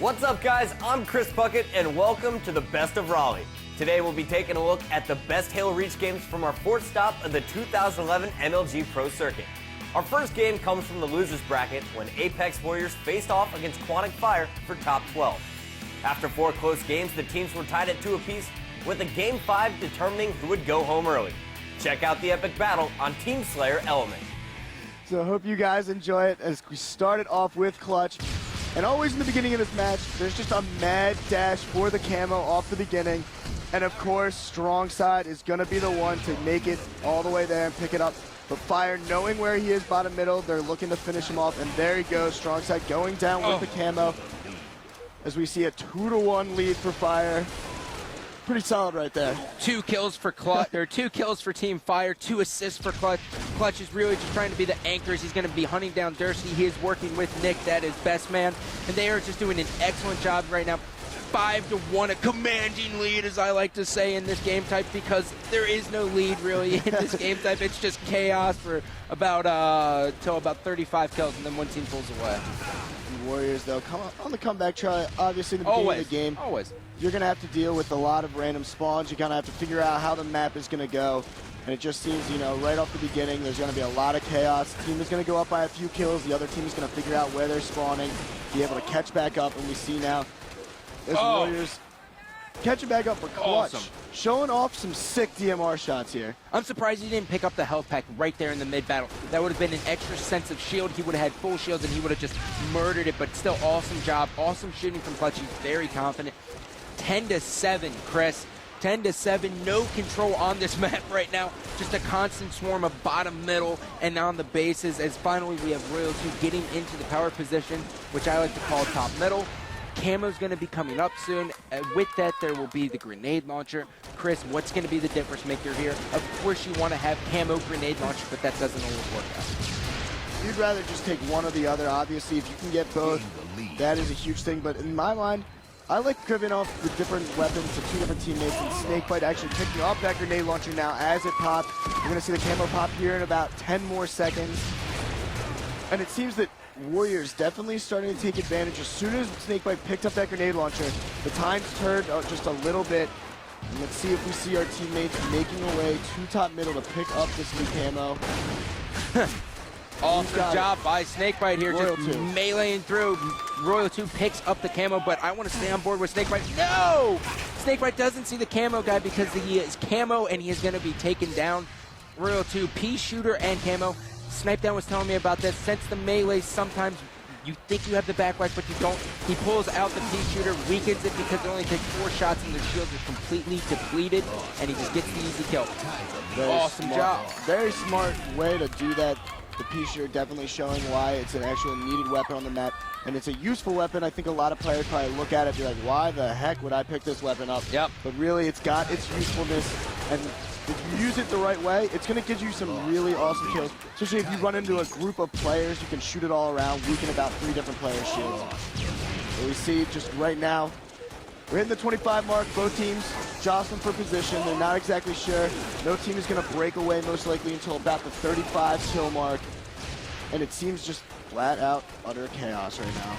What's up, guys? I'm Chris Bucket, and welcome to the Best of Raleigh. Today we'll be taking a look at the best Halo Reach games from our fourth stop of the 2011 MLG Pro Circuit. Our first game comes from the losers bracket when Apex Warriors faced off against Quantic Fire for top 12. After 4 close games, the teams were tied at 2 apiece, with a Game 5 determining who would go home early. Check out the epic battle on Team Slayer Element. So I hope you guys enjoy it as we started off with Clutch. And always in the beginning of this match, there's just a mad dash for the camo off the beginning. And of course, Strong Side is going to be the one to make it all the way there and pick it up. But Fire, knowing where he is bottom middle, they're looking to finish him off. And there he goes, Strong Side going down with the camo. As we see a 2-1 lead for Fire. Pretty solid right there. 2 kills for Clutch, or 2 kills for Team Fire, 2 assists for Clutch. Clutch is really just trying to be the anchors. He's going to be hunting down Dursky. He is working with Nick, that is best man. And they are just doing an excellent job right now. 5-1, a commanding lead, as I like to say, in this game type, because there is no lead really in this game type. It's just chaos for about till about 35 kills, and then one team pulls away. Warriors, though, come on the comeback try. Obviously, in the beginning of the game, you're going to have to deal with a lot of random spawns. You're going to have to figure out how the map is going to go. And it just seems, you know, right off the beginning, there's going to be a lot of chaos. The team is going to go up by a few kills. The other team is going to figure out where they're spawning, be able to catch back up. And we see now there's Warriors catching back up for Clutch. Awesome. Showing off some sick DMR shots here. I'm surprised he didn't pick up the health pack right there in the mid-battle. That would have been an extra sense of shield. He would have had full shields and he would have just murdered it, but still awesome job. Awesome shooting from Clutch. He's very confident. 10-7, Chris. 10-7, no control on this map right now. Just a constant swarm of bottom, middle, and on the bases. As finally we have Royal 2 getting into the power position, which I like to call top middle. Camo's going to be coming up soon. With that, there will be the grenade launcher. Chris, what's going to be the difference maker here? Of course, you want to have camo grenade launcher, but that doesn't always work out. You'd rather just take one or the other. Obviously, if you can get both, that is a huge thing. But in my mind, I like giving off the different weapons to 2 different teammates, and Snakebite actually picking up that grenade launcher now as it pops. You're going to see the camo pop here in about 10 more seconds. And it seems that Warriors definitely starting to take advantage. As soon as Snakebite picked up that grenade launcher, the time's turned just a little bit. And let's see if we see our teammates making a way to top middle to pick up this new camo. Awesome job by Snakebite here, Royal just 2 meleeing through. Royal 2 picks up the camo, but I want to stay on board with Snakebite. No! Snakebite doesn't see the camo guy because he is camo and he is going to be taken down. Royal 2, P shooter and camo. Snipedown was telling me about this. Since the melee, sometimes you think you have the backlash, but you don't. He pulls out the P-shooter, weakens it because it only takes 4 shots and the shields are completely depleted, and he just gets the easy kill. Awesome job. Very smart way to do that. The P-shooter definitely showing why it's an actual needed weapon on the map, and it's a useful weapon. I think a lot of players probably look at it and be like, why the heck would I pick this weapon up? Yep. But really, it's got its usefulness, and if you use it the right way, it's going to give you some really awesome kills. Especially if you run into a group of players, you can shoot it all around, weaken about 3 different players' shields. So we see just right now, we're hitting the 25 mark. Both teams jostling for position. They're not exactly sure. No team is going to break away most likely until about the 35 kill mark. And it seems just flat out utter chaos right now.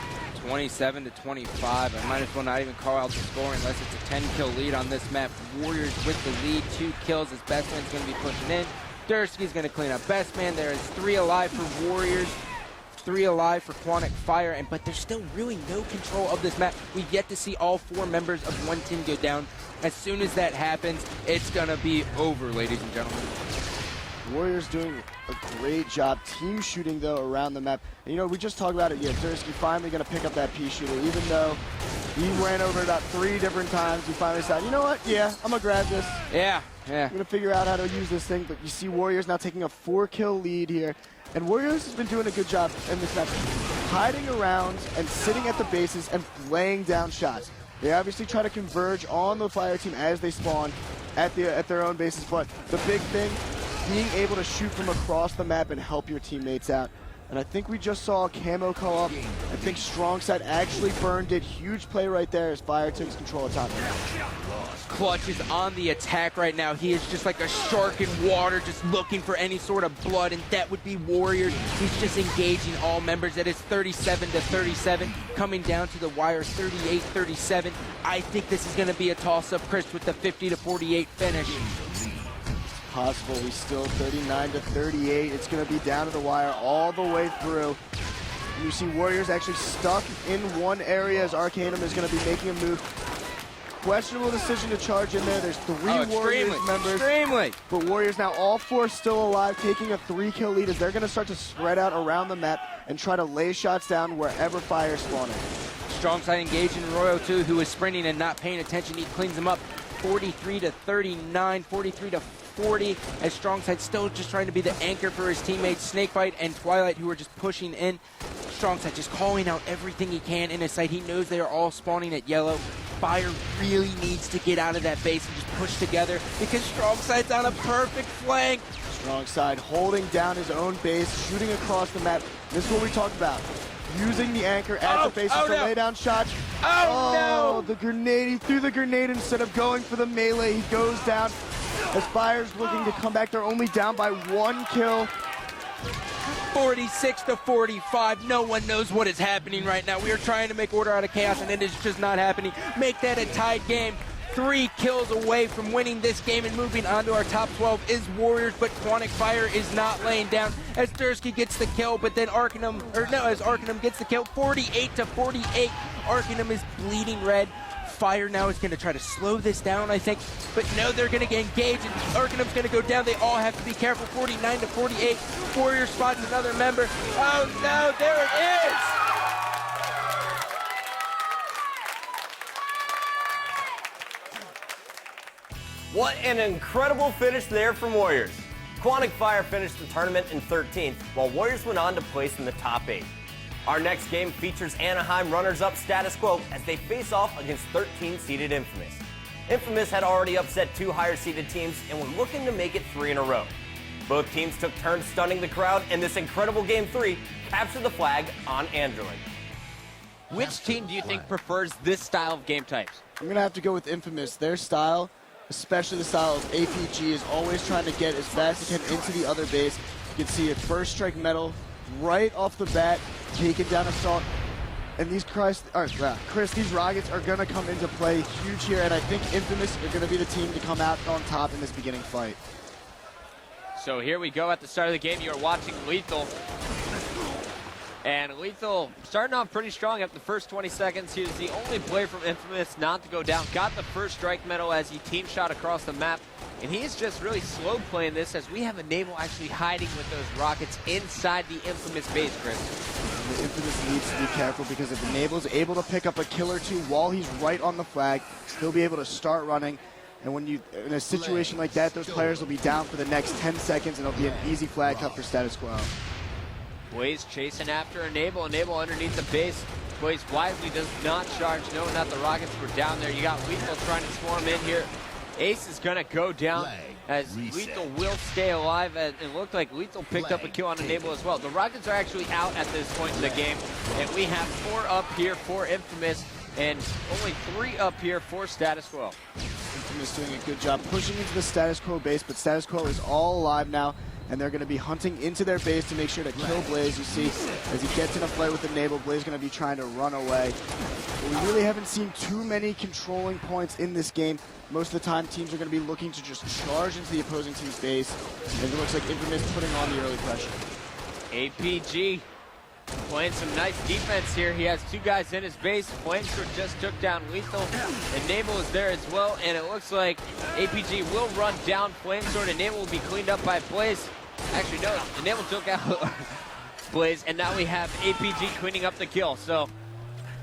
27-25. I might as well not even call out the score unless it's a 10-kill lead on this map. Warriors with the lead, 2 kills as Best Man's going to be pushing in. Dursky's going to clean up Best Man. There is 3 alive for Warriors, 3 alive for Quantic Fire, but there's still really no control of this map. We've yet to see all 4 members of one team go down. As soon as that happens, it's going to be over, ladies and gentlemen. Warriors doing a great job team shooting, though, around the map. And, you know, we just talked about it. Yeah, Dursky finally going to pick up that P-shooter, even though he ran over it about 3 different times. He finally decided, you know what? Yeah, I'm going to grab this. Yeah. I'm going to figure out how to use this thing. But you see Warriors now taking a 4-kill lead here. And Warriors has been doing a good job in this match, hiding around and sitting at the bases and laying down shots. They obviously try to converge on the Fire team as they spawn at their own bases. But the big thing, being able to shoot from across the map and help your teammates out. And I think we just saw camo call up. I think Strong Side actually burned it. Huge play right there as Fire took control of top. Clutch is on the attack right now. He is just like a shark in water, just looking for any sort of blood, and that would be Warriors. He's just engaging all members. That is 37-37, coming down to the wire, 38-37. I think this is going to be a toss-up, Chris, with the 50-48 finish. Possible. We still 39-38. It's going to be down to the wire all the way through. You see Warriors actually stuck in one area as Arcanum is going to be making a move. Questionable decision to charge in there. There's three Warriors members. But Warriors now, all four still alive, taking a 3-kill lead as they're going to start to spread out around the map and try to lay shots down wherever fire is spawning. Strong side engaging Royal too, who is sprinting and not paying attention. He cleans them up. 43-39, 43-40, as Strongside still just trying to be the anchor for his teammates, Snakebite and Twilight, who are just pushing in. Strongside just calling out everything he can in his sight. He knows they are all spawning at yellow. Fire really needs to get out of that base and just push together because Strongside's on a perfect flank. Strongside holding down his own base, shooting across the map. This is what we talked about. Using the anchor at the bases to lay down shots. No! The grenade, he threw the grenade instead of going for the melee. He goes down as Fire's looking to come back. They're only down by 1 kill. 46-45. No one knows what is happening right now. We are trying to make order out of chaos, and it is just not happening. Make that a tied game. 3 kills away from winning this game and moving on to our top 12 is Warriors, but Quantic Fire is not laying down as Dursky gets the kill, but then as Arcanum gets the kill. 48-48. Arcanum is bleeding red. Fire now is going to try to slow this down, I think, but no, they're going to get engaged, and Arcanum's going to go down. They all have to be careful. 49-48. Warrior spots another member. Oh no, there it is! What an incredible finish there from Warriors. Quantic Fire finished the tournament in 13th, while Warriors went on to place in the top 8. Our next game features Anaheim runners-up Status Quo as they face off against 13-seeded Infamous. Infamous had already upset 2 higher-seeded teams and were looking to make it 3 in a row. Both teams took turns stunning the crowd, and this incredible Game 3 captured the flag on Android. Which team do you think prefers this style of game types? I'm going to have to go with Infamous. Their style, especially the style of APG, is always trying to get as fast as it can into the other base. You can see a first strike metal right off the bat, taking down Assault. And these Chris, these Rockets are going to come into play huge here, and I think Infamous are going to be the team to come out on top in this beginning fight. So here we go at the start of the game. You're watching Lethal. And Lethal starting off pretty strong after the first 20 seconds. He was the only player from Infamous not to go down. Got the first strike medal as he team shot across the map. And he is just really slow playing this as we have Enable actually hiding with those rockets inside the Infamous base, Chris. The Infamous needs to be careful because if Enable is able to pick up a kill or two while he's right on the flag, he'll be able to start running. And when you, in a situation like that, those players will be down for the next 10 seconds and it'll be an easy flag cut for Status Quo. Blaze chasing after Enable. Enable underneath the base. Blaze wisely does not charge, knowing that the Rockets were down there. You got Lethal trying to swarm in here. Ace is going to go down as Lethal will stay alive. And it looked like Lethal picked up a kill on Enable as well. The Rockets are actually out at this point in the game. And we have 4 up here for Infamous and only 3 up here for Status Quo. Infamous doing a good job pushing into the Status Quo base, but Status Quo is all alive now. And they're going to be hunting into their base to make sure to kill Blaze. You see, as he gets in a fight with Enable, Blaze is going to be trying to run away. But we really haven't seen too many controlling points in this game. Most of the time, teams are going to be looking to just charge into the opposing team's base. And it looks like Infamous putting on the early pressure. APG playing some nice defense here. He has 2 guys in his base. Flamesword just took down Lethal. Enable is there as well, and it looks like APG will run down Flamesword. Enable will be cleaned up by Blaze. Actually, no, Enable took out Blaze, and now we have APG cleaning up the kill. So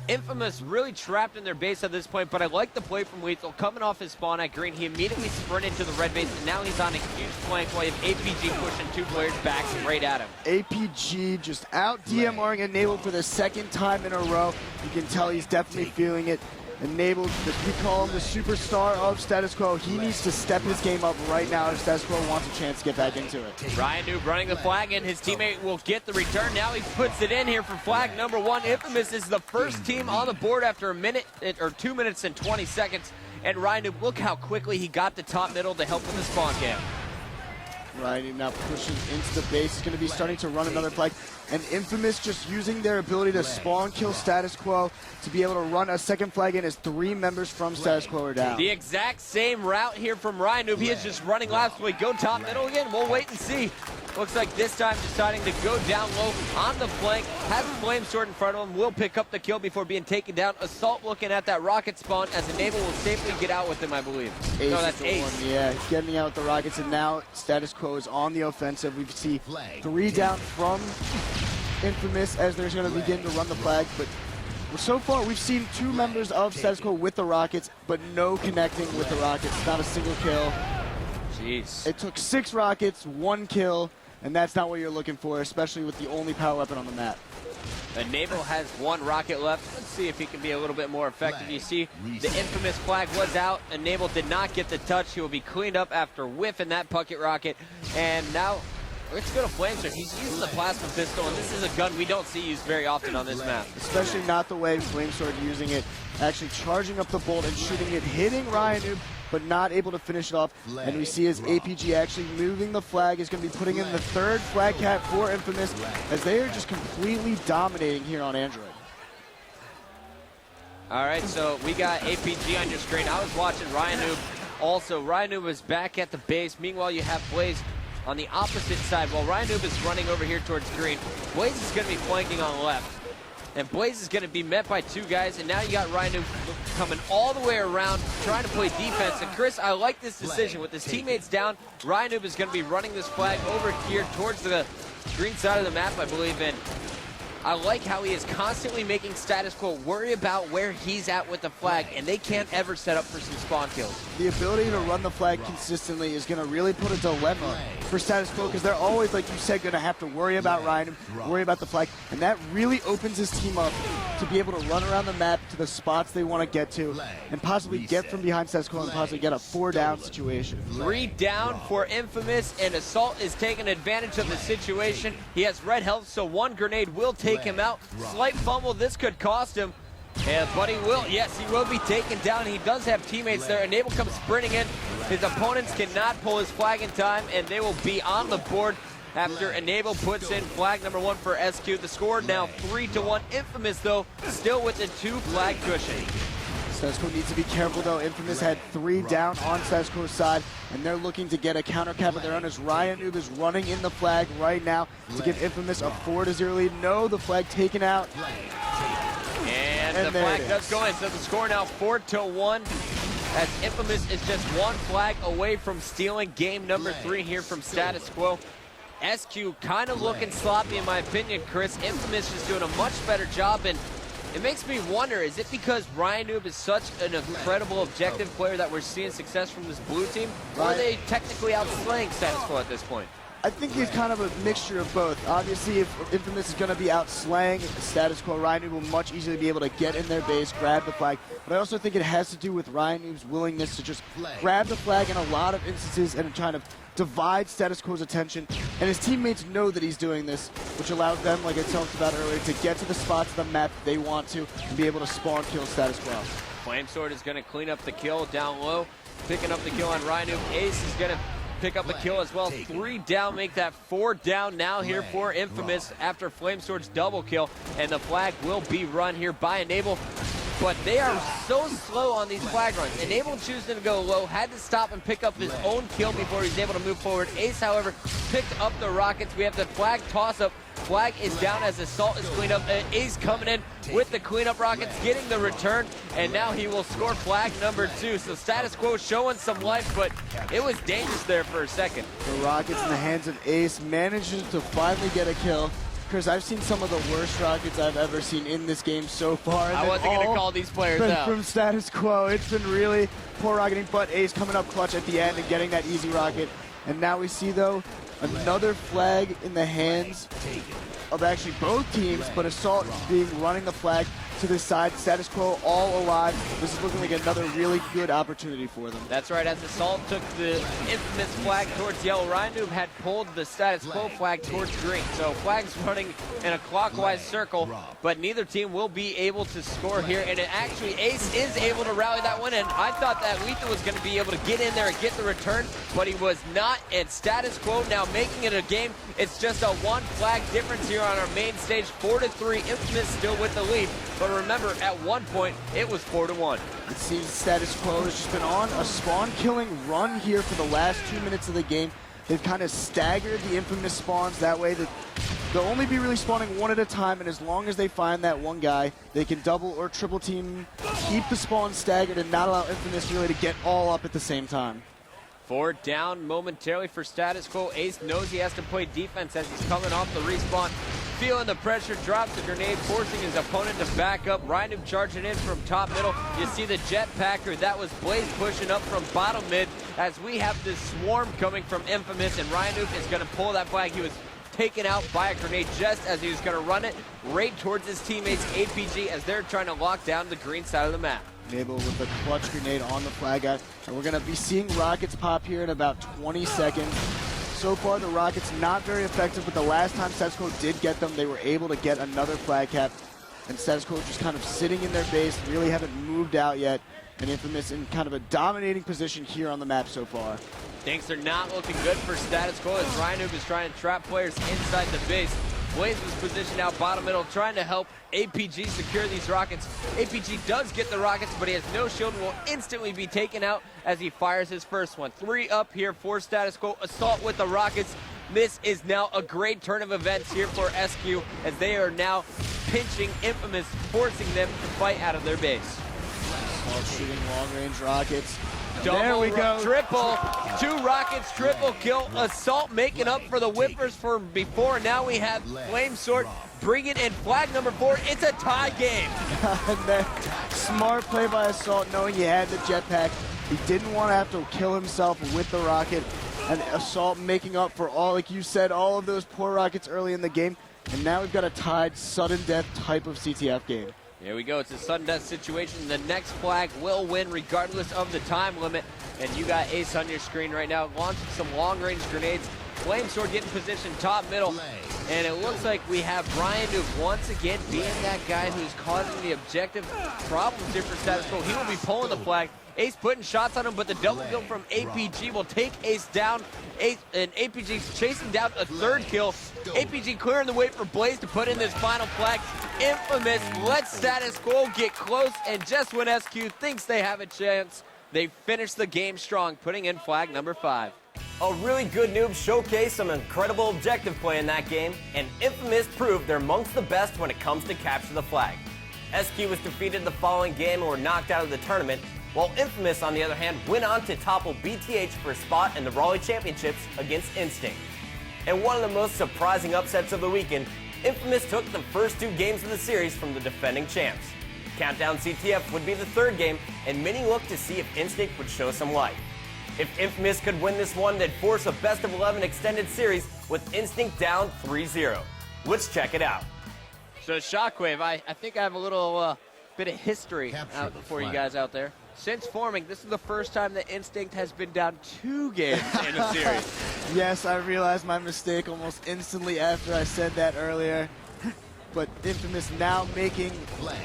Infamous really trapped in their base at this point, but I like the play from Lethal. Coming off his spawn at green, he immediately sprinted to the red base, and now he's on a huge flank while you have APG pushing 2 players back straight at him. APG just out DMRing Enable for the 2nd time in a row. You can tell he's definitely feeling it. Enable, we call him the superstar of Status Quo. He needs to step his game up right now if Status Quo wants a chance to get back into it. Ryan Noob running the flag in. His teammate will get the return. Now he puts it in here for flag number 1. Infamous is the first team on the board after a minute or 2 minutes and 20 seconds. And Ryan, look how quickly he got the top middle to help with the spawn camp. Right, now pushing into the base. He's going to be starting to run another flag. And Infamous just using their ability to spawn kill Status Quo to be able to run a second flag in as 3 members from Status Quo are down. The exact same route here from Ryan Noob. He is just running laps. Will he go top middle again? We'll wait and see. Looks like this time deciding to go down low on the flank. Has Flame Sword in front of him. Will pick up the kill before being taken down. Assault looking at that rocket spawn as Enable will safely get out with him, I believe. Ace no, that's Ace. One. Yeah, he's getting out with the rockets, and now Status Quo is on the offensive. We see 3 down from Infamous as they're going to begin to run the flag. But so far, we've seen 2 members of Status Quo with the rockets, but no connecting with the rockets. Not a single kill. Jeez. It took 6 rockets, 1 kill, and that's not what you're looking for, especially with the only power weapon on the map. Enable has 1 rocket left. Let's see if he can be a little bit more effective. You see, the Infamous flag was out. Enable did not get the touch. He will be cleaned up after whiffing that bucket rocket. And now, let's go to Flamesword. He's using the plasma pistol, and this is a gun we don't see used very often on this map. Especially not the way Flamesword using it, actually charging up the bolt and shooting it, hitting Ryan Noob, but not able to finish it off. And we see his APG actually moving the flag. Is going to be putting in the 3rd flag cap for Infamous as they are just completely dominating here on Android. All right, so we got APG on your screen. I was watching Ryan Noob. Also, Ryan Noob was back at the base. Meanwhile, you have Blaze on the opposite side. While Ryan Noob is running over here towards green, Blaze is going to be flanking on the left. And Blaze is going to be met by 2 guys, and now you got Ryan Noob coming all the way around, trying to play defense. And Chris, I like this decision. With his teammates down, Ryan Noob is going to be running this flag over here towards the green side of the map, I believe. And I like how he is constantly making Status Quo worry about where he's at with the flag, and they can't ever set up for some spawn kills. The ability to run the flag consistently is going to really put a dilemma for Status Quo, because they're always, like you said, going to have to worry about Ryan, worry about the flag, and that really opens his team up to be able to run around the map to the spots they want to get to and possibly get from behind Status Quo and possibly get a 4 down situation. 3 down for Infamous, and Assault is taking advantage of the situation. He has red health, so 1 grenade will take him out. Slight fumble, this could cost him. But he will, yes, he will be taken down. He does have teammates there. Enable comes sprinting in. His opponents cannot pull his flag in time, and they will be on the board after Enable puts in flag number 1 for SQ. The score now 3-1. Infamous, though, still with the 2 flag cushion. Status Quo needs to be careful, though. Infamous had 3 down on Status Quo's side, and they're looking to get a counter cap of their own as Ryan Noob is running in the flag right now to give Infamous a 4-0 lead. No, the flag taken out. And the flag does go in, so the score now 4-1. As Infamous is just 1 flag away from stealing game number 3 here from Status Quo. SQ kind of looking sloppy in my opinion, Chris. Infamous is doing a much better job, and it makes me wonder, is it because Ryan Noob is such an incredible objective player that we're seeing success from this blue team? Or are they technically outslaying Status Quo at this point? I think he's kind of a mixture of both. Obviously, if Infamous is going to be out slaying Status Quo, Ryan Noob will much easily be able to get in their base, grab the flag. But I also think it has to do with Ryan Noob's willingness to just grab the flag in a lot of instances and trying to divide Status Quo's attention. And his teammates know that he's doing this, which allows them, like I talked about earlier, to get to the spots of the map they want to and be able to spawn kill Status Quo. Flamesword is going to clean up the kill down low, picking up the kill on Ryan Noob. Ace is going to pick up a kill as well. 3 down, make that 4 down now here for Infamous after Flamesword's double kill. And the flag will be run here by Enable. But they are so slow on these flag runs. Enable choosing to go low, had to stop and pick up his own kill before he's able to move forward. Ace, however, picked up the rockets. We have the flag toss-up. Flag is down as Assault is cleaned up. Ace coming in with the cleanup rockets, getting the return, and now he will score flag number 2. So Status Quo showing some life, but it was dangerous there for a second. The rockets in the hands of Ace manages to finally get a kill. Chris, I've seen some of the worst rockets I've ever seen in this game so far. I wasn't going to call these players out. From Status Quo, it's been really poor rocketing, but Ace coming up clutch at the end and getting that easy rocket. And now we see, though, another flag in the hands of actually both teams, but Assault running the flag to this side. Status Quo all alive. This is looking like another really good opportunity for them. That's right, as Assault took the Infamous flag towards yellow, Ryan had pulled the Status Quo flag towards green. So flags running in a clockwise circle, but neither team will be able to score here. And it actually, Ace is able to rally that one, and I thought that Lethal was going to be able to get in there and get the return, but he was not. And Status Quo now making it a game. It's just a one flag difference here on our main stage, 4-3. Infamous still with the lead, but remember, at one point, it was 4-1. It seems Status Quo has just been on a spawn-killing run here for the last 2 minutes of the game. They've kind of staggered the Infamous spawns that way that they'll only be really spawning one at a time, and as long as they find that one guy, they can double or triple team, keep the spawn staggered, and not allow Infamous really to get all up at the same time. 4 down momentarily for Status Quo. Ace knows he has to play defense as he's coming off the respawn. Feeling the pressure, drops the grenade, forcing his opponent to back up. Ryan charging in from top middle. You see the jetpacker. That was Blaze pushing up from bottom mid as we have this swarm coming from Infamous, and Ryan is going to pull that flag. He was taken out by a grenade just as he was going to run it right towards his teammates, APG, as they're trying to lock down the green side of the map. Nabel with a clutch grenade on the flag out, and we're going to be seeing rockets pop here in about 20 seconds. So far, the rockets not very effective, but the last time Status Quo did get them, they were able to get another flag cap, and Status Quo just kind of sitting in their base, really haven't moved out yet, and Infamous in kind of a dominating position here on the map so far. Things are not looking good for Status Quo as Ryan is trying to trap players inside the base. Blaze was positioned out bottom middle, trying to help APG secure these rockets. APG does get the rockets, but he has no shield and will instantly be taken out as he fires his first one. 3 up here for Status Quo. Assault with the rockets. This is now a great turn of events here for SQ as they are now pinching Infamous, forcing them to fight out of their base. Assault shooting long-range rockets. Double, there we go. Triple. 2 rockets, triple kill. Assault making up for the whippers from before. Now we have Flame Sword bringing in flag number 4. It's a tie game. Smart play by Assault, knowing he had the jetpack. He didn't want to have to kill himself with the rocket. And Assault making up for all, like you said, all of those poor rockets early in the game. And now we've got a tied, sudden death type of CTF game. Here we go. It's a sudden death situation. The next flag will win regardless of the time limit. And you got Ace on your screen right now, launching some long-range grenades. Flame Sword getting positioned top middle. And it looks like we have Brian Duke once again being that guy who's causing the objective problems here for Status Quo. He will be pulling the flag. Ace putting shots on him, but the double kill from APG will take Ace down. And APG's chasing down a 3rd kill. APG clearing the way for Blaze to put in this final flag. Infamous lets Status Quo get close, and just when SQ thinks they have a chance, they finish the game strong, putting in flag number 5. A really good noob showcased some incredible objective play in that game, and Infamous proved they're amongst the best when it comes to capture the flag. SQ was defeated the following game and were knocked out of the tournament, while Infamous, on the other hand, went on to topple BTH for a spot in the Raleigh Championships against Instinct. And one of the most surprising upsets of the weekend, Infamous took the first 2 games of the series from the defending champs. Countdown CTF would be the 3rd game, and many looked to see if Instinct would show some life. If Infamous could win this one, they'd force a best-of-11 extended series with Instinct down 3-0. Let's check it out. So Shockwave, I think I have a little bit of history for you guys out there. Since forming, this is the first time that Instinct has been down 2 games in a series. Yes, I realized my mistake almost instantly after I said that earlier. But Infamous now making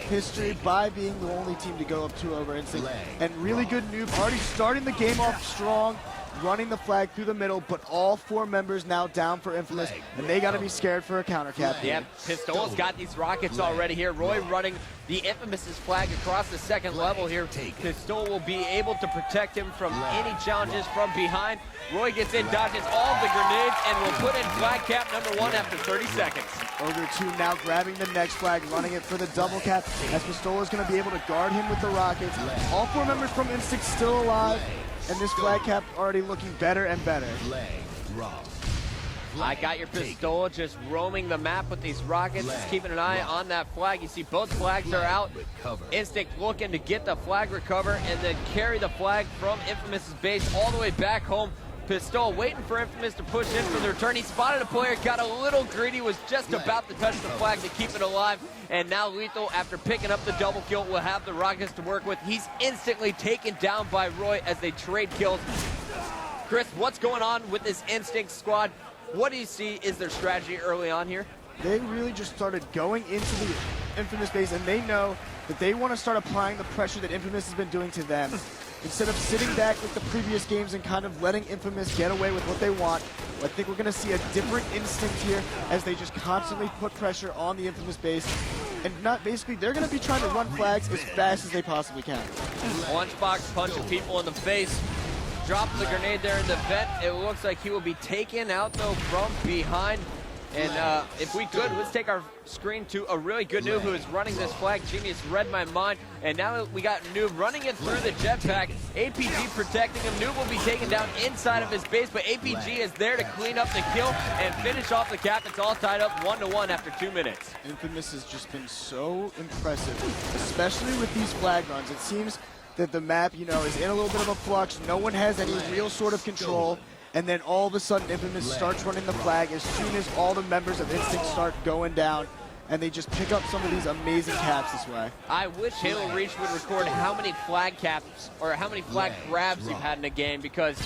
history by being the only team to go up 2 over Instinct. And really good noob, already starting the game off strong, running the flag through the middle, but all 4 members now down for Infamous, and they got to be scared for a counter cap. Yeah, Pistol's got these rockets already here. Roy running the Infamous's flag across the 2nd level here. Pistol will be able to protect him from any challenges from behind. Roy gets in, dodges all the grenades, and will put in flag cap number 1 after 30 seconds. Ogre 2 now grabbing the next flag, running it for the double cap, as Pistola is going to be able to guard him with the rockets. All 4 members from Instinct still alive, and this flag cap already looking better and better. I got your Pistola just roaming the map with these rockets, just keeping an eye on that flag. You see both flags are out. Instinct looking to get the flag recover and then carry the flag from Infamous's base all the way back home. Pistol waiting for Infamous to push in for the return. He spotted a player, got a little greedy, was just about to touch the flag to keep it alive. And now Lethal, after picking up the double kill, will have the Rockets to work with. He's instantly taken down by Roy as they trade kills. Chris, what's going on with this Instinct squad? What do you see is their strategy early on here? They really just started going into the Infamous base, and they know that they want to start applying the pressure that Infamous has been doing to them. Instead of sitting back with the previous games and kind of letting Infamous get away with what they want, I think we're going to see a different Instinct here as they just constantly put pressure on the Infamous base. And basically, they're going to be trying to run flags as fast as they possibly can. Lunchbox punching people in the face. Dropped the grenade there in the vent. It looks like he will be taken out, though, from behind. And if we could, let's take our screen to a really good noob who is running this flag. Genius read my mind. And now we got Noob running it through the jetpack. APG protecting him. Noob will be taken down inside of his base, but APG is there to clean up the kill and finish off the cap. It's all tied up 1-1 after 2 minutes. Infamous has just been so impressive, especially with these flag runs. It seems that the map, you know, is in a little bit of a flux. No one has any real sort of control. And then all of a sudden, Infamous starts running the flag as soon as all the members of Instinct start going down, and they just pick up some of these amazing caps this way. I wish Halo Reach would record how many flag caps or how many flag grabs you've had in a game, because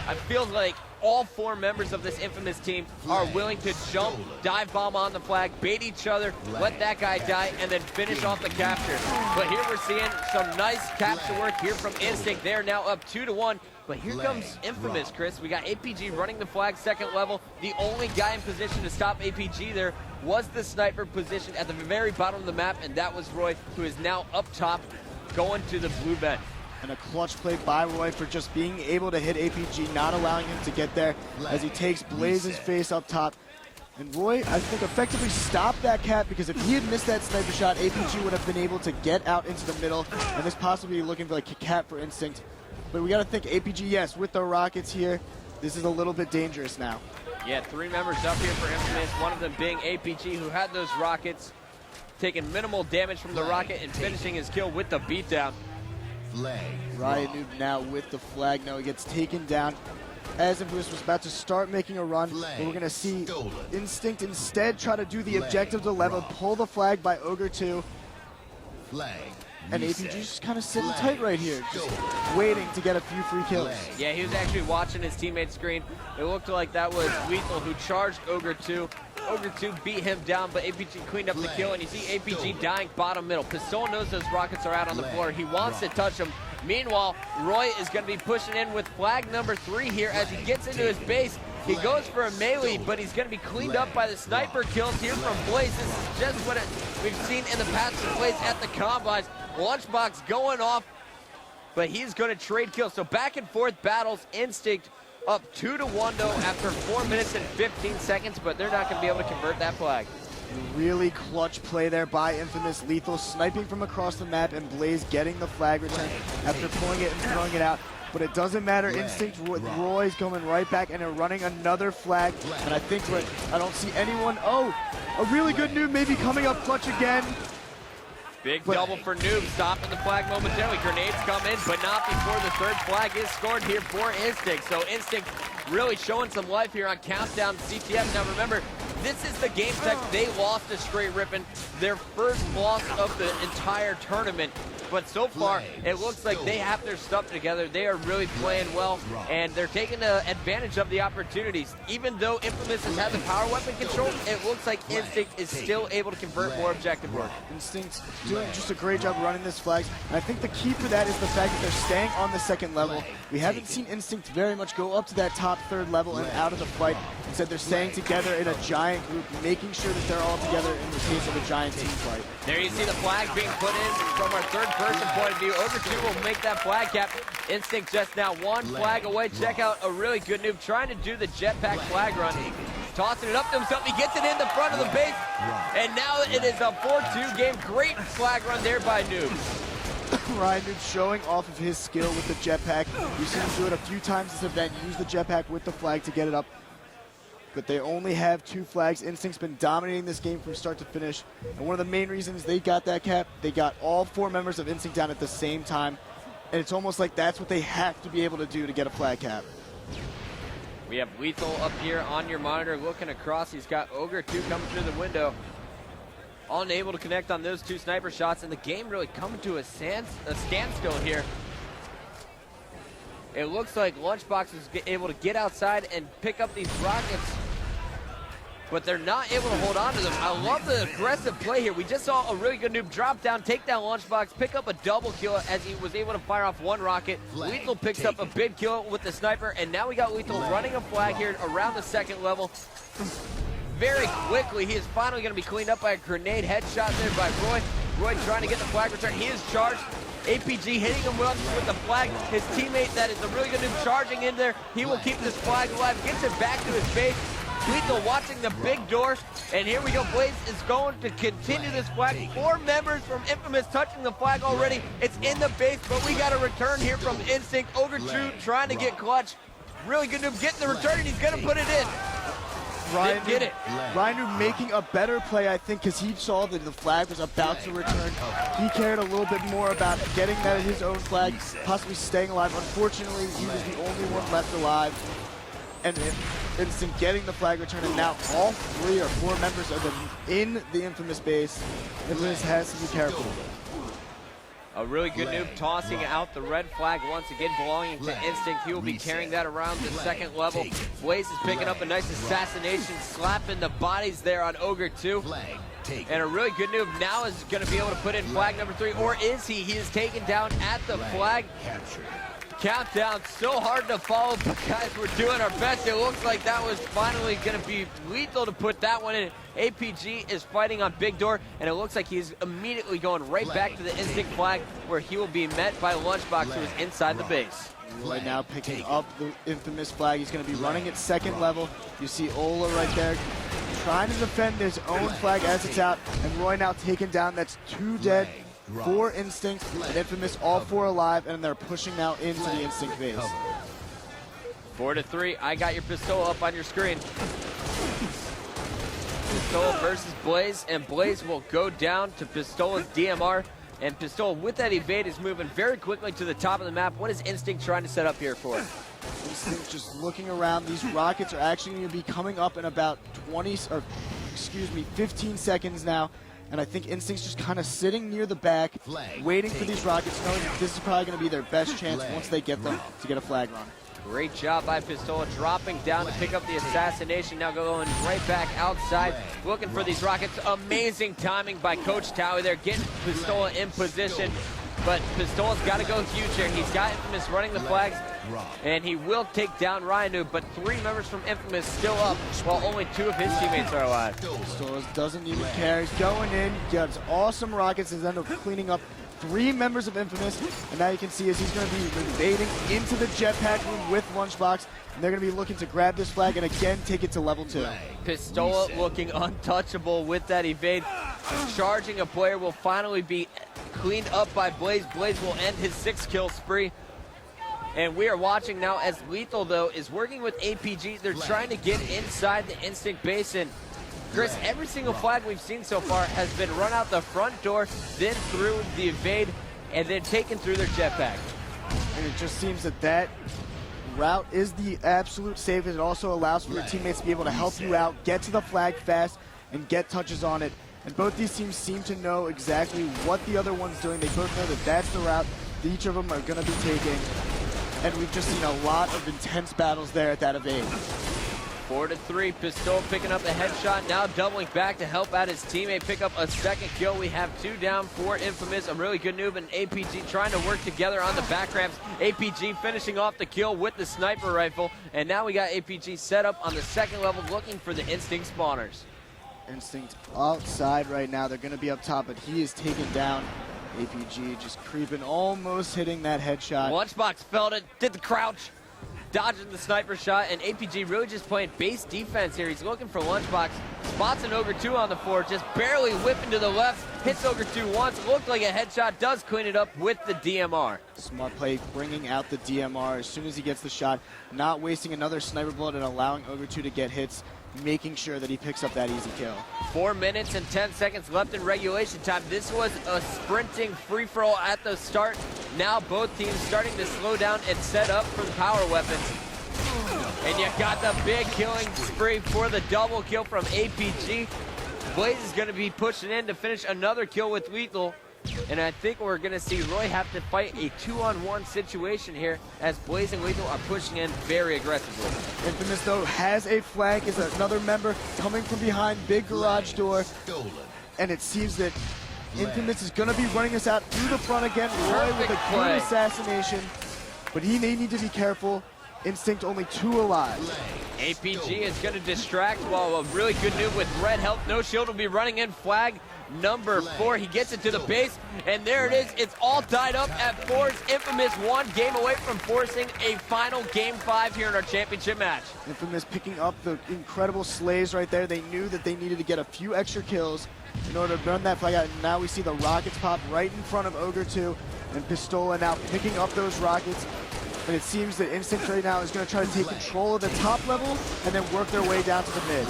I feel like all 4 members of this Infamous team are willing to jump, dive bomb on the flag, bait each other, let that guy die, and then finish off the capture. But here we're seeing some nice capture work here from Instinct. They're now up 2-1. But here comes Infamous, Chris. We got APG running the flag second level. The only guy in position to stop APG there was the sniper positioned at the very bottom of the map, and that was Roy, who is now up top going to the blue vent. And a clutch play by Roy for just being able to hit APG, not allowing him to get there as he takes Blaze's face up top. And Roy, I think, effectively stopped that cap, because if he had missed that sniper shot, APG would have been able to get out into the middle, and this possibly looking for like a cap for Instinct. But we got to think APG, yes, with the Rockets here, this is a little bit dangerous now. Yeah, 3 members up here for Infamous, one of them being APG, who had those rockets, taking minimal damage from the rocket and finishing his kill with the beatdown. Riot Noob now with the flag. Now he gets taken down as Infamous was about to start making a run. But we're going to see Instinct instead try to do the objective dilemma, pull the flag by Ogre 2. And APG just kind of sitting tight right here, just waiting to get a few free kills. Yeah, he was actually watching his teammate's screen. It looked like that was Lethal who charged Ogre 2. Ogre 2 beat him down, but APG cleaned up the kill, and you see APG dying bottom middle. Pistol knows those rockets are out on the floor. He wants to touch them. Meanwhile, Roy is going to be pushing in with flag number 3 here as he gets into his base. He goes for a melee, but he's going to be cleaned up by the sniper kills here from Blaze. This is just what we've seen in the past from Blaze at the Combines. Lunchbox going off, but he's going to trade kills. So back and forth battles. Instinct up 2-1 though after 4 minutes and 15 seconds, but they're not going to be able to convert that flag. Really clutch play there by Infamous. Lethal sniping from across the map, and Blaze getting the flag return after pulling it and throwing it out. But it doesn't matter. Instinct with Roy's coming right back, and they're running another flag. And I think I don't see anyone. Oh, a really good noob maybe coming up clutch again. Big double for Noob, stopping the flag momentarily. Grenades come in, but not before the 3rd flag is scored here for Instinct. So Instinct really showing some life here on Countdown CTF. Now remember, this is the game tech they lost to Straight Rippin', their first loss of the entire tournament. But so far, it looks like they have their stuff together. They are really playing well, and they're taking advantage of the opportunities. Even though Infamous has had the power weapon control, it looks like Instinct is still able to convert more objective work. Instinct's doing just a great job running this flag. And I think the key for that is the fact that they're staying on the 2nd level. We haven't seen Instinct very much go up to that top 3rd level and out of the fight. Instead, they're staying together in a giant group, making sure that they're all together in the case of a giant team fight. There you see the flag being put in from our 3rd person point of view. Ogre 2 will make that flag cap. Instinct just now 1 flag away. Check out a really good noob trying to do the jetpack flag run. Tossing it up to himself. He gets it in the front of the base. And now it is a 4-2 game. Great flag run there by Noob. Ryan Noob showing off of his skill with the jetpack. We've seen him do it a few times this event. Use the jetpack with the flag to get it up. But they only have 2 flags. Instinct's been dominating this game from start to finish. And one of the main reasons they got that cap, they got all 4 members of Instinct down at the same time. And it's almost like that's what they have to be able to do to get a flag cap. We have Lethal up here on your monitor looking across. He's got Ogre 2 coming through the window. Unable to connect on those 2 sniper shots, and the game really coming to a standstill here. It looks like Lunchbox is able to get outside and pick up these rockets, but they're not able to hold on to them. I love the aggressive play here. We just saw a really good noob drop down, take down Lunchbox, pick up a double kill as he was able to fire off 1 rocket. Lethal picks up a big kill with the sniper, and now we got Lethal running a flag here around the 2nd level. Very quickly, he is finally going to be cleaned up by a grenade headshot there by Roy. Roy trying to get the flag return. He is charged. APG hitting him with the flag. His teammate that is a really good noob charging in there. He will keep this flag alive, gets it back to his base. Lethal watching the big door, and here we go. Blaze is going to continue this flag. 4 members from Infamous touching the flag already. It's in the base, but we got a return here from Instinct. Ogre True trying to get clutch. Really good noob getting the return, and he's going to put it in. Ryan Get it. Ryan making a better play, I think, because he saw that the flag was about to return. He cared a little bit more about getting that his own flag, possibly staying alive. Unfortunately, he was the only one left alive. And Instant getting the flag return, and now all 3 or 4 members of them in the Infamous base. Infamous has to be careful. A really good noob tossing out the red flag once again belonging to Instinct. He will be carrying that around the 2nd level. Blaze is picking up a nice assassination, slapping the bodies there on Ogre 2. And a really good noob now is going to be able to put in flag number 3, or is he? He is taken down at the flag. Countdown so hard to follow, but guys, we're doing our best. It looks like that was finally going to be Lethal to put that one in. APG is fighting on Big Door, and it looks like he's immediately going right back to the Instinct flag, where he will be met by Lunchbox, who is inside the base. Roy now picking up the Infamous flag. He's going to be running at 2nd level. You see Ola right there trying to defend his own flag as it's out, and Roy now taken down. That's 2 dead. 4 Instinct, and Infamous, all 4 alive, and they're pushing now into the Instinct base. 4-3. I got your Pistola up on your screen. Pistola versus Blaze, and Blaze will go down to Pistola's DMR. And Pistola, with that evade, is moving very quickly to the top of the map. What is Instinct trying to set up here for? Instinct just looking around. These rockets are actually going to be coming up in about 15 seconds now. And I think Instinct's just kind of sitting near the back, waiting for these rockets, knowing that this is probably going to be their best chance once they get them to get a flag run. Great job by Pistola, dropping down to pick up the assassination. Now going right back outside, looking for these rockets. Amazing timing by Coach Towie there, getting Pistola in position. But Pistola's got to go huge here. He's got Infamous running the flags, and he will take down Ryan, but 3 members from Infamous still up, while only 2 of his teammates are alive. Pistola doesn't even care. He's going in, gets awesome rockets, and ends up cleaning up 3 members of Infamous. And now you can see as he's going to be invading into the jetpack room with Lunchbox, and they're going to be looking to grab this flag and again take it to level 2. Pistola looking untouchable with that evade. Charging a player will finally be cleaned up by Blaze. Blaze will end his 6-kill spree. And we are watching now as Lethal, though, is working with APG. They're trying to get inside the Instinct base. And Chris, every single flag we've seen so far has been run out the front door, then through the evade, and then taken through their jetpack. And it just seems that that route is the absolute safest. It also allows for your teammates to be able to help you out, get to the flag fast, and get touches on it. And both these teams seem to know exactly what the other one's doing. They both know that that's the route that each of them are going to be taking. And we've just seen a lot of intense battles there at that evade. 4-3, Pistola picking up a headshot, now doubling back to help out his teammate pick up a 2nd kill. We have 2 down for Infamous, a really good noob, and APG trying to work together on the back ramps. APG finishing off the kill with the sniper rifle, and now we got APG set up on the 2nd level looking for the Instinct spawners. Instinct outside right now. They're going to be up top, but he is taken down. APG just creeping, almost hitting that headshot. Lunchbox felt it, did the crouch, dodging the sniper shot, and APG really just playing base defense here. He's looking for Lunchbox, spots an Ogre 2 on the floor, just barely whipping to the left, hits Ogre 2 once, looked like a headshot, does clean it up with the DMR. Smart play, bringing out the DMR as soon as he gets the shot, not wasting another sniper bullet and allowing Ogre 2 to get hits, making sure that he picks up that easy kill. 4 minutes and 10 seconds left in regulation time. This was a sprinting free-for-all at the start. Now both teams starting to slow down and set up for the power weapons. And you got the big killing spree for the double kill from APG. Blaze is going to be pushing in to finish another kill with Lethal. And I think we're going to see Roy have to fight a 2-on-1 situation here as Blaze and Lethal are pushing in very aggressively. Infamous, though, has a flag, is another member coming from behind, big garage door. And it seems that Infamous is going to be running us out through the front again. Roy with a good assassination, but he may need to be careful. Instinct only 2 alive. APG is going to distract while a really good noob with red health, no shield will be running in. Flag number 4. He gets it to the base, and there it is. It's all tied up at 4. Infamous 1 game away from forcing a final game 5 here in our championship match. Infamous picking up the incredible slays right there. They knew that they needed to get a few extra kills in order to burn that flag out. And now we see the rockets pop right in front of Ogre 2, and Pistola now picking up those rockets. And it seems that Instinct right now is going to try to take control of the top level and then work their way down to the mid.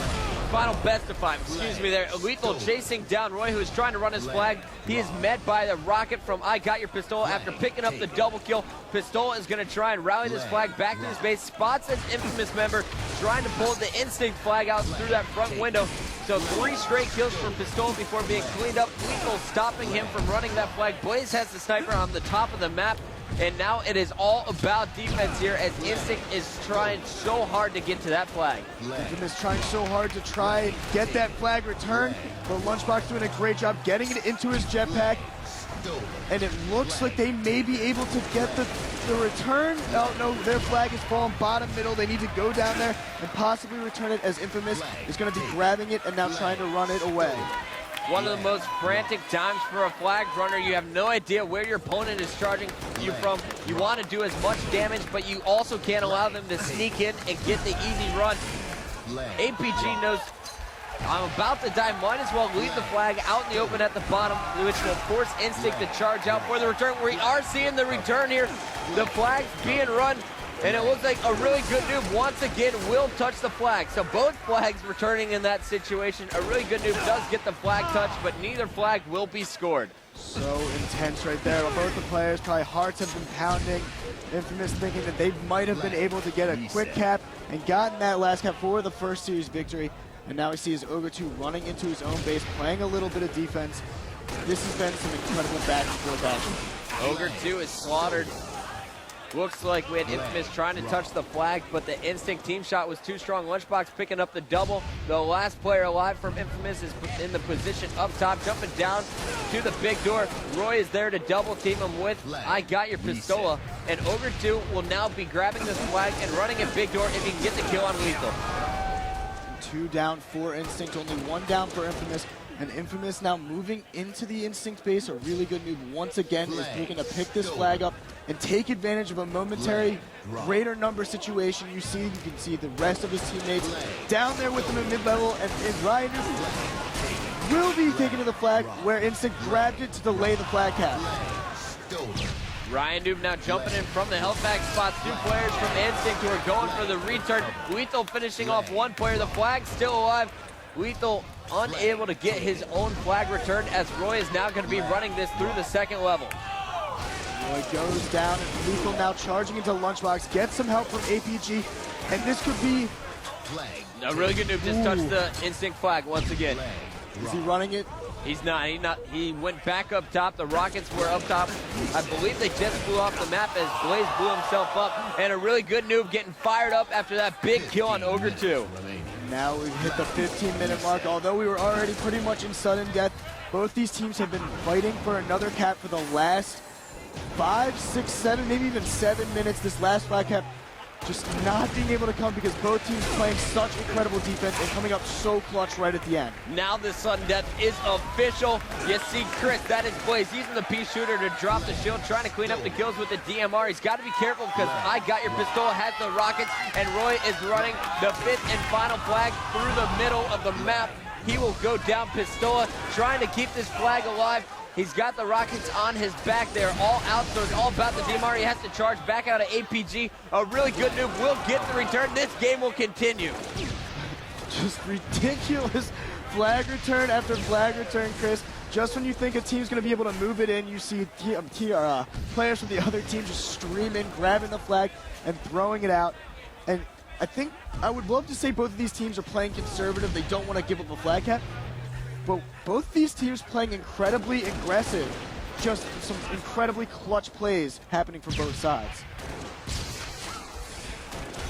Final best of 5, excuse me there. Lethal chasing down Roy, who is trying to run his flag. He is met by the rocket from I Got Your Pistola after picking up the double kill. Pistola is going to try and rally this flag back to his base. Spots an Infamous member trying to pull the Instinct flag out through that front window. So 3 straight kills from Pistola before being cleaned up. Lethal stopping him from running that flag. Blaze has the sniper on the top of the map. And now it is all about defense here as Instinct is trying so hard to get to that flag. Infamous trying so hard to try and get that flag returned. But Lunchbox doing a great job getting it into his jetpack. And it looks like they may be able to get the return. Oh no, their flag is falling bottom middle. They need to go down there and possibly return it as Infamous is going to be grabbing it and now trying to run it away. One of the most frantic times for a flag runner. You have no idea where your opponent is charging you from. You want to do as much damage, but you also can't allow them to sneak in and get the easy run. APG knows I'm about to die, might as well leave the flag out in the open at the bottom, which will force Instinct to charge out for the return. We are seeing the return here. The flag's being run, and it looks like a really good noob once again will touch the flag. So both flags returning in that situation. A really good noob does get the flag touch, but neither flag will be scored. So intense right there. Both the players, probably hearts have been pounding. Infamous thinking that they might have been able to get a quick cap and gotten that last cap for the first series victory. And now we see his Ogre 2 running into his own base, playing a little bit of defense. This has been some incredible back and forth action. Ogre 2 is slaughtered. Looks like we had Infamous trying to touch the flag, but the Instinct team shot was too strong. Lunchbox picking up the double. The last player alive from Infamous is in the position up top, jumping down to the big door. Roy is there to double team him with I Got Your Pistola. And Ogre 2 will now be grabbing this flag and running a big door if he can get the kill on Lethal. 2 down for Instinct, only 1 down for Infamous. And Infamous now moving into the Instinct base. A really good noob once again is looking to pick this flag up and take advantage of a momentary greater number situation. You can see the rest of his teammates down there with him in mid-level, and Ryan will be taken to the flag where Instinct grabbed it to delay the flag cap. Ryan Noob now jumping in from the health bag spots. 2 players from Instinct who are going for the return. Lethal finishing off 1 player. The flag still alive. Lethal unable to get his own flag returned as Roy is now going to be running this through the 2nd level. Roy goes down and Lethal now charging into Lunchbox. Gets some help from APG, and this could be... A really good noob just touched the Instinct flag once again. Is he running it? He's not. He went back up top. The Rockets were up top. I believe they just flew off the map as Blaze blew himself up. And a really good noob getting fired up after that big kill on Ogre 2. Now we've hit the 15-minute mark. Although we were already pretty much in sudden death, both these teams have been fighting for another cap for the last 5, 6, 7, maybe even 7 minutes. This last flag cap just not being able to come because both teams playing such incredible defense and coming up so clutch right at the end. Now the sudden death is official. You see Chris, that is Blaze, using the pea shooter to drop the shield, trying to clean up the kills with the DMR. He's got to be careful because I Got Your Pistola has the rockets, and Roy is running the 5th and final flag through the middle of the map. He will go down. Pistola trying to keep this flag alive. He's got the rockets on his back. They're all out, so it's all about the DMR. He has to charge back out of APG. A really good noob will get the return. This game will continue. Just ridiculous flag return after flag return, Chris. Just when you think a team's going to be able to move it in, you see players from the other team just stream in, grabbing the flag and throwing it out. And I think I would love to say both of these teams are playing conservative. They don't want to give up a flag cap. But both these teams playing incredibly aggressive. Just some incredibly clutch plays happening from both sides.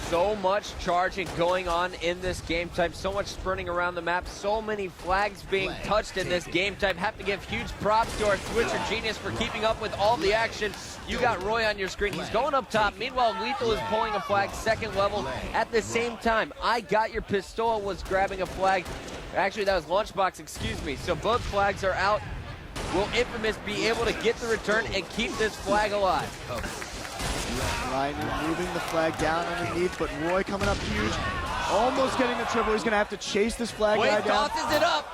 So much charging going on in this game type, so much sprinting around the map, so many flags being touched in this game type. Have to give huge props to our Switcher genius for keeping up with all the action. You got Roy on your screen. He's going up top. Meanwhile, Lethal is pulling a flag second level. At the same time, I Got Your Pistol was grabbing a flag. Actually, that was Lunchbox, excuse me. So both flags are out. Will Infamous be able to get the return and keep this flag alive? Ryan moving the flag down underneath, but Roy coming up huge. Almost getting the triple. He's going to have to chase this flag guy down. Tosses it up.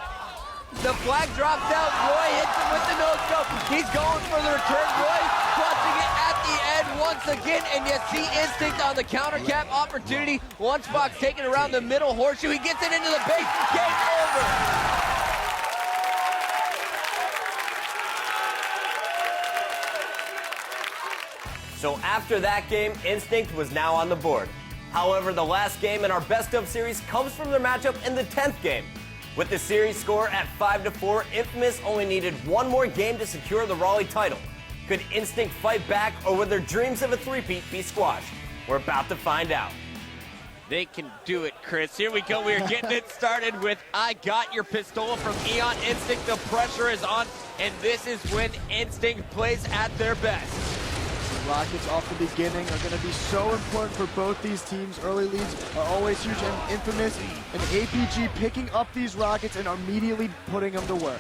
The flag drops out. Roy hits him with the no-scope. He's going for the return. Roy clutching it at the end once again, and you see Instinct on the counter cap opportunity. Lunchbox taking around the middle horseshoe. He gets it into the base. Game over. So after that game, Instinct was now on the board. However, the last game in our best of series comes from their matchup in the 10th game. With the series score at 5-4, Infamous only needed one more game to secure the Raleigh title. Could Instinct fight back, or would their dreams of a three-peat be squashed? We're about to find out. They can do it, Chris. Here we go. We are getting it started with I Got Your Pistol from Eon. Instinct, the pressure is on, and this is when Instinct plays at their best. Rockets off the beginning are going to be so important for both these teams. Early leads are always huge, and Infamous and APG picking up these Rockets and immediately putting them to work.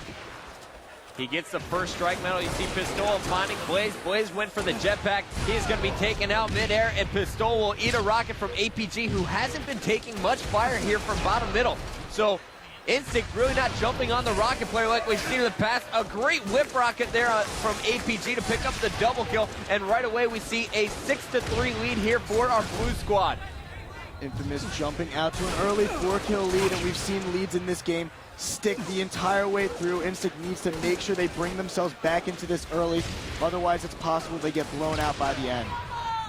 He gets the first strike medal. You see Pistol finding Blaze. Blaze went for the jetpack. He's going to be taken out midair, and Pistol will eat a rocket from APG, who hasn't been taking much fire here from bottom middle. So Instinct really not jumping on the rocket player like we've seen in the past. A great whip rocket there from APG to pick up the double kill, and right away we see a 6-3 lead here for our blue squad. Infamous jumping out to an early 4-kill lead, and we've seen leads in this game stick the entire way through. Instinct needs to make sure they bring themselves back into this early, otherwise it's possible they get blown out by the end.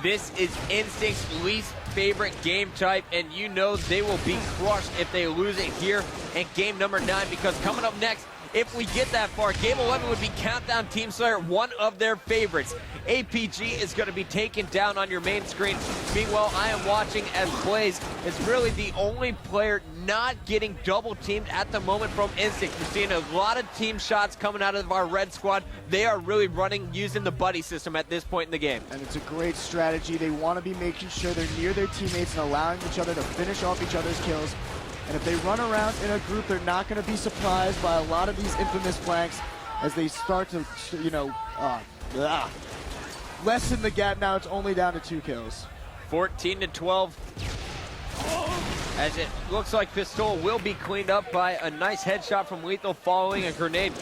This is Instinct's least favorite game type, and you know they will be crushed if they lose it here in game number 9, because coming up next, if we get that far, game 11 would be Countdown Team Slayer, one of their favorites. APG is going to be taken down on your main screen. Meanwhile, I am watching as Blaze is really the only player not getting double teamed at the moment from Instinct. We're seeing a lot of team shots coming out of our red squad. They are really running using the buddy system at this point in the game. And it's a great strategy. They want to be making sure they're near their teammates and allowing each other to finish off each other's kills. And if they run around in a group, they're not going to be surprised by a lot of these Infamous flanks as they start to, you know, lessen the gap. Now it's only down to 2 kills. 14-12. As it looks like Pistol will be cleaned up by a nice headshot from Lethal following a grenade.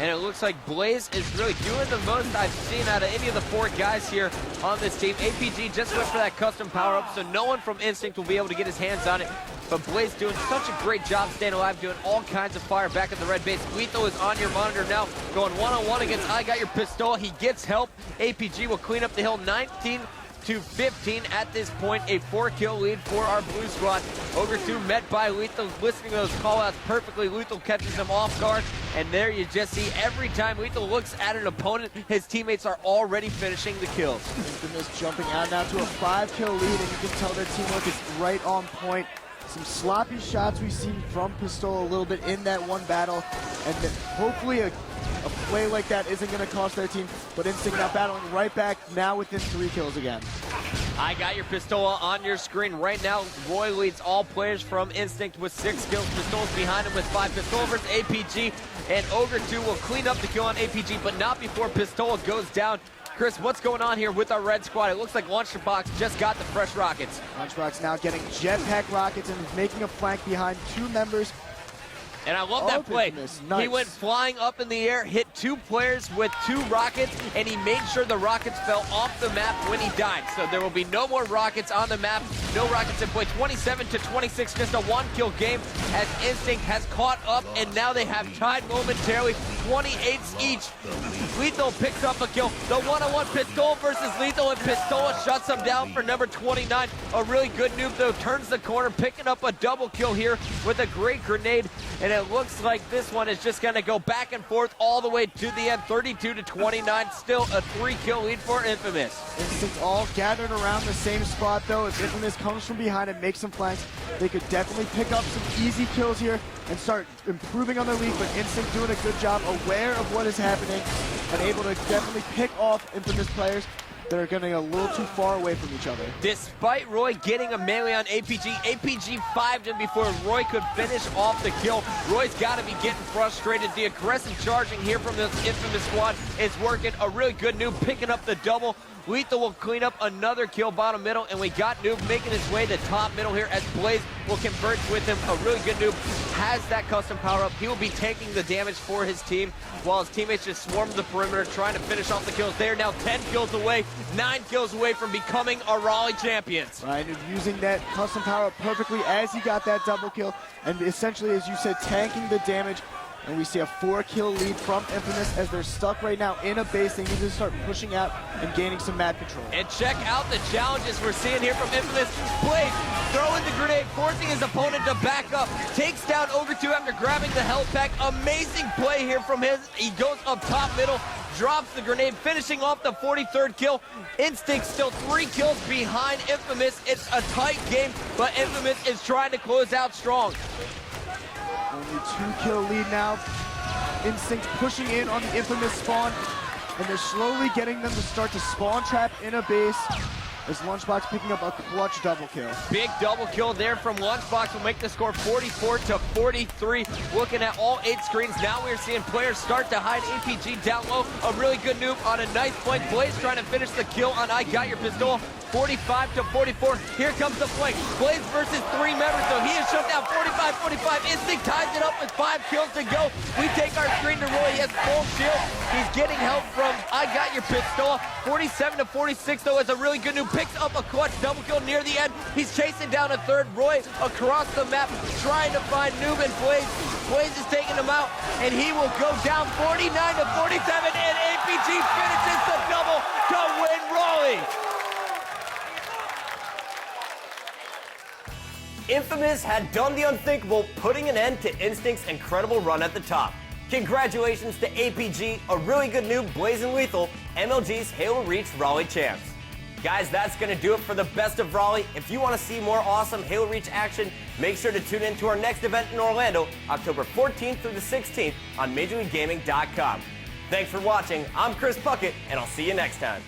And it looks like Blaze is really doing the most I've seen out of any of the 4 guys here on this team. APG just went for that custom power-up, so no one from Instinct will be able to get his hands on it. But Blaze doing such a great job staying alive, doing all kinds of fire back at the red base. Lethal is on your monitor now, going one-on-one against I Got Your Pistol. He gets help. APG will clean up the hill 19-15 at this point, a 4-kill lead for our blue squad. Ogre 2 met by Lethal, listening to those call-outs perfectly. Lethal catches him off guard, and there you just see every time Lethal looks at an opponent, his teammates are already finishing the kills. Infamous jumping out now to a 5-kill lead, and you can tell their teamwork is right on point. Some sloppy shots we've seen from Pistol a little bit in that one battle, and hopefully a play like that isn't going to cost their team, but Instinct now battling right back, now within 3 kills again. I Got Your Pistol on your screen right now. Roy leads all players from Instinct with 6 kills. Pistol's behind him with 5. Pistol versus APG, and Ogre 2 will clean up the kill on APG, but not before Pistol goes down. Chris, what's going on here with our red squad? It looks like Lunchbox just got the fresh rockets. Lunchbox now getting jetpack rockets and is making a flank behind 2 members And I love that play. Nice. He went flying up in the air, hit 2 players with 2 rockets, and he made sure the rockets fell off the map when he died. So there will be no more rockets on the map, no rockets in play. 27-26, just a 1-kill game as Instinct has caught up, and now they have tied momentarily, 28s each. Lethal picks up a kill. The one-on-one Pistola versus Lethal, and Pistola shuts him down for number 29. A really good noob, though, turns the corner, picking up a double kill here with a great grenade, and it looks like this one is just going to go back and forth all the way to the end, 32-29, still a 3-kill lead for Infamous. Instinct all gathered around the same spot, though. As Infamous comes from behind and makes some flanks, they could definitely pick up some easy kills here and start improving on their lead, but Instinct doing a good job, aware of what is happening, and able to definitely pick off Infamous players that are getting a little too far away from each other. Despite Roy getting a melee on APG, APG 5'd him before Roy could finish off the kill. Roy's got to be getting frustrated. The aggressive charging here from this Infamous squad is working. A really good noob picking up the double. Lethal will clean up another kill bottom middle, and we got Noob making his way to top middle here as Blaze will converge with him. A really good Noob has that custom power up. He will be taking the damage for his team while his teammates just swarm the perimeter trying to finish off the kills. They are now 10 kills away, 9 kills away from becoming our Raleigh champions. Right, and using that custom power up perfectly as he got that double kill, and essentially, as you said, tanking the damage. And we see a 4-kill lead from Infamous as they're stuck right now in a base. They need to start pushing out and gaining some map control. And check out the challenges we're seeing here from Infamous. Blaze throwing the grenade, forcing his opponent to back up. Takes down Ogre 2 after grabbing the health pack. Amazing play here from his. He goes up top middle, drops the grenade, finishing off the 43rd kill. Instinct still 3 kills behind Infamous. It's a tight game, but Infamous is trying to close out strong. Only 2-kill lead now. Instinct pushing in on the Infamous spawn, and they're slowly getting them to start to spawn trap in a base. As Lunchbox picking up a clutch double kill. Big double kill there from Lunchbox will make the score 44-43. Looking at all 8 screens, now we're seeing players start to hide APG down low. A really good noob on a nice flank. Blaze trying to finish the kill on I Got Your Pistol. 45-44. Here comes the flank. Blaze versus 3 members, so he is shut down 45-45. Instinct ties it up with 5 kills to go. We take our screen to Roy. He has full shield. He's getting help from I Got Your Pistol. 47-46, though, is a really good noob. Picks up a clutch double kill near the end. He's chasing down a third. Roy across the map trying to find Noob and Blaze. Blaze is taking him out, and he will go down 49-47, and APG finishes the double to win Raleigh. Infamous had done the unthinkable, putting an end to Instinct's incredible run at the top. Congratulations to APG, a really good noob, Blaze and Lethal, MLG's Halo Reach Raleigh champs. Guys, that's going to do it for the Best of Raleigh. If you want to see more awesome Halo Reach action, make sure to tune in to our next event in Orlando, October 14th through the 16th on MajorLeagueGaming.com. Thanks for watching. I'm Chris Puckett, and I'll see you next time.